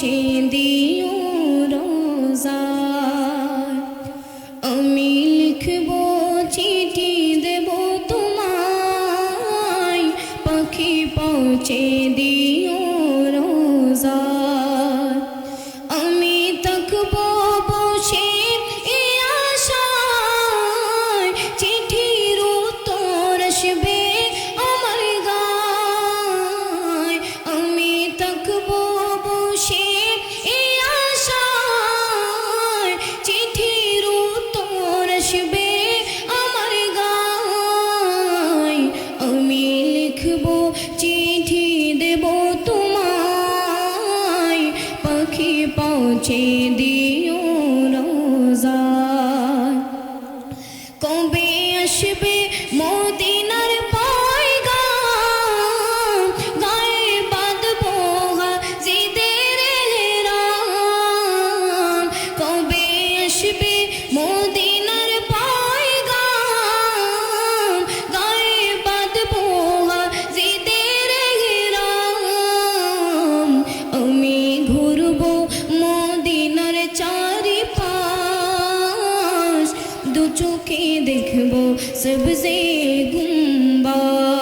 পৌঁছে দিও রোজায়। আমি লিখবো চিঠি দেব তোমায়, পাখি পৌঁছে দিও রোজায়। আমি থাকবো বসে এ আশায়, চিঠির উত্তর আসবে আমার গায়। আমি থাকবো বসে এ আশায়, চিঠির উত্তর আসবে আমার গায়। আমি লিখবো চিঠি দেব তোমায়, পাখি পৌঁছে দিও রোজায়। কবে আসবে মদিনার পয়গাম, গায়ে বাঁধবো হাজিদের এহরাম। কবে আসবে মদিনার পয়গাম, গায়ে বাঁধবো হাজিদের এহরাম। আমি ঘুরবো মদিনার চারিপাশ, দু চোখে দেখবো সবজে গুম্বাদ।